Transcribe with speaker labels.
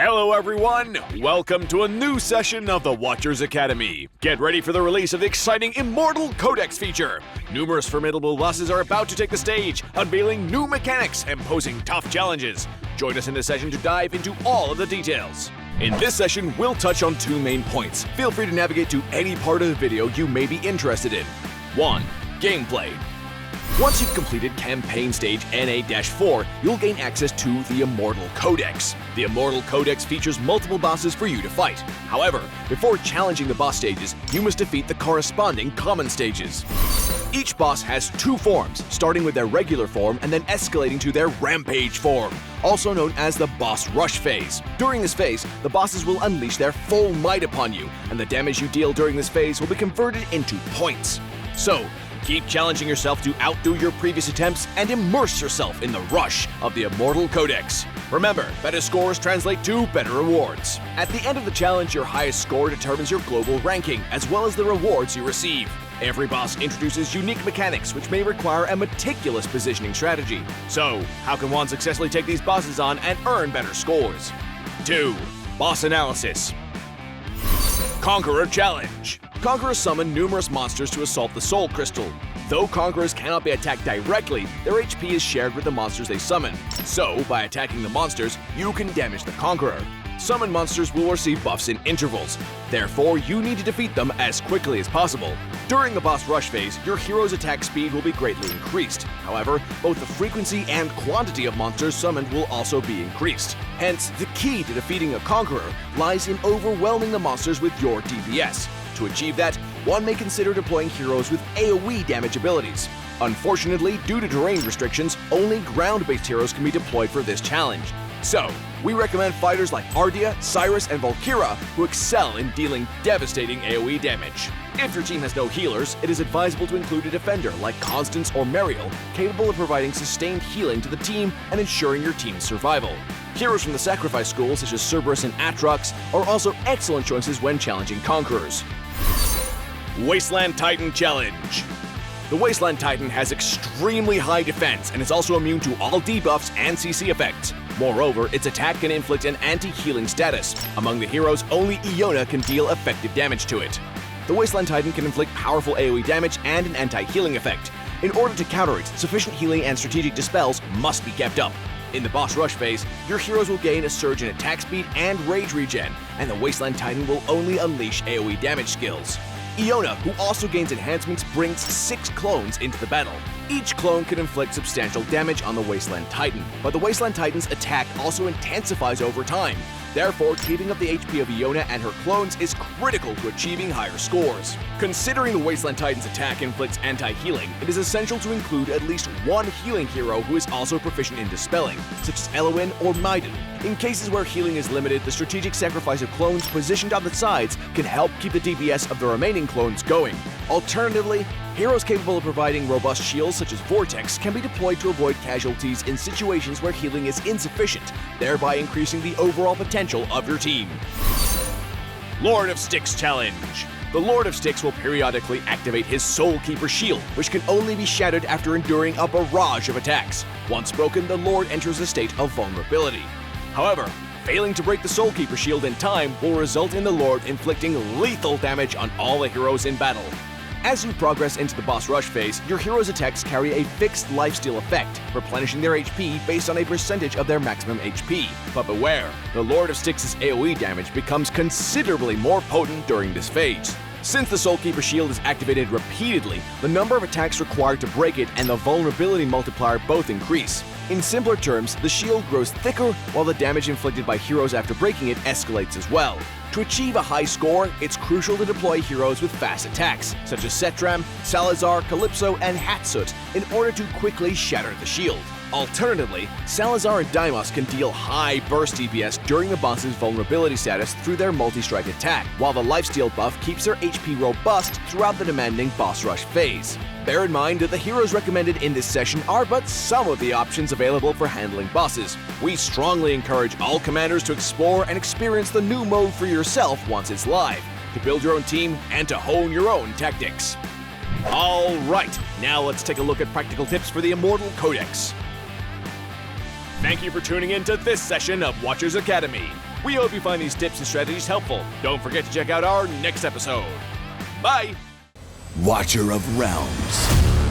Speaker 1: Hello everyone! Welcome to a new session of the Watchers Academy. Get ready for the release of the exciting Immortal Codex feature. Numerous formidable bosses are about to take the stage, unveiling new mechanics and posing tough challenges. Join us in this session to dive into all of the details. In this session, we'll touch on two main points. Feel free to navigate to any part of the video you may be interested in. 1. Gameplay. Once you've completed Campaign Stage NA-4, you'll gain access to the Immortal Codex. The Immortal Codex features multiple bosses for you to fight. However, before challenging the boss stages, you must defeat the corresponding common stages. Each boss has two forms, starting with their regular form and then escalating to their Rampage form, also known as the Boss Rush phase. During this phase, the bosses will unleash their full might upon you, and the damage you deal during this phase will be converted into points. So, keep challenging yourself to outdo your previous attempts and immerse yourself in the rush of the Immortal Codex. Remember, better scores translate to better rewards. At the end of the challenge, your highest score determines your global ranking, as well as the rewards you receive. Every boss introduces unique mechanics which may require a meticulous positioning strategy. So, how can one successfully take these bosses on and earn better scores? 2. Boss Analysis. Conqueror Challenge. Conquerors summon numerous monsters to assault the Soul Crystal. Though Conquerors cannot be attacked directly, their HP is shared with the monsters they summon. So, by attacking the monsters, you can damage the Conqueror. Summoned monsters will receive buffs in intervals. Therefore, you need to defeat them as quickly as possible. During the boss rush phase, your hero's attack speed will be greatly increased. However, both the frequency and quantity of monsters summoned will also be increased. Hence, the key to defeating a Conqueror lies in overwhelming the monsters with your DPS. To achieve that, one may consider deploying heroes with AoE damage abilities. Unfortunately, due to terrain restrictions, only ground-based heroes can be deployed for this challenge. So, we recommend fighters like Ardea, Cyrus, and Valkyra who excel in dealing devastating AoE damage. If your team has no healers, it is advisable to include a defender like Constance or Mariel, capable of providing sustained healing to the team and ensuring your team's survival. Heroes from the Sacrifice School, such as Cerberus and Atrox, are also excellent choices when challenging Conquerors. Wasteland Titan Challenge. The Wasteland Titan has extremely high defense and is also immune to all debuffs and CC effects. Moreover, its attack can inflict an anti-healing status. Among the heroes, only Iona can deal effective damage to it. The Wasteland Titan can inflict powerful AoE damage and an anti-healing effect. In order to counter it, sufficient healing and strategic dispels must be kept up. In the boss rush phase, your heroes will gain a surge in attack speed and rage regen, and the Wasteland Titan will only unleash AoE damage skills. Iona, who also gains enhancements, brings 6 clones into the battle. Each clone can inflict substantial damage on the Wasteland Titan, but the Wasteland Titan's attack also intensifies over time. Therefore, keeping up the HP of Iona and her clones is critical to achieving higher scores. Considering the Wasteland Titan's attack inflicts anti-healing, it is essential to include at least one healing hero who is also proficient in dispelling, such as Elwyn or Maiden. In cases where healing is limited, the strategic sacrifice of clones positioned on the sides can help keep the DPS of the remaining clones going. Alternatively, heroes capable of providing robust shields such as Vortex can be deployed to avoid casualties in situations where healing is insufficient, thereby increasing the overall potential of your team. Lord of Styx Challenge. The Lord of Styx will periodically activate his Soul Keeper shield, which can only be shattered after enduring a barrage of attacks. Once broken, the Lord enters a state of vulnerability. However, failing to break the Soul Keeper shield in time will result in the Lord inflicting lethal damage on all the heroes in battle. As you progress into the boss rush phase, your heroes' attacks carry a fixed lifesteal effect, replenishing their HP based on a percentage of their maximum HP. But beware, the Lord of Styx's AoE damage becomes considerably more potent during this phase. Since the Soul Keeper shield is activated repeatedly, the number of attacks required to break it and the vulnerability multiplier both increase. In simpler terms, the shield grows thicker while the damage inflicted by heroes after breaking it escalates as well. To achieve a high score, it's crucial to deploy heroes with fast attacks, such as Setram, Salazar, Calypso, and Hatsut, in order to quickly shatter the shield. Alternatively, Salazar and Deimos can deal high burst DPS during the boss's vulnerability status through their multi-strike attack, while the lifesteal buff keeps their HP robust throughout the demanding boss rush phase. Bear in mind that the heroes recommended in this session are but some of the options available for handling bosses. We strongly encourage all commanders to explore and experience the new mode for yourself once it's live, to build your own team and to hone your own tactics. Alright, now let's take a look at practical tips for the Immortal Codex. Thank you for tuning in to this session of Watchers Academy. We hope you find these tips and strategies helpful. Don't forget to check out our next episode. Bye!
Speaker 2: Watcher of Realms.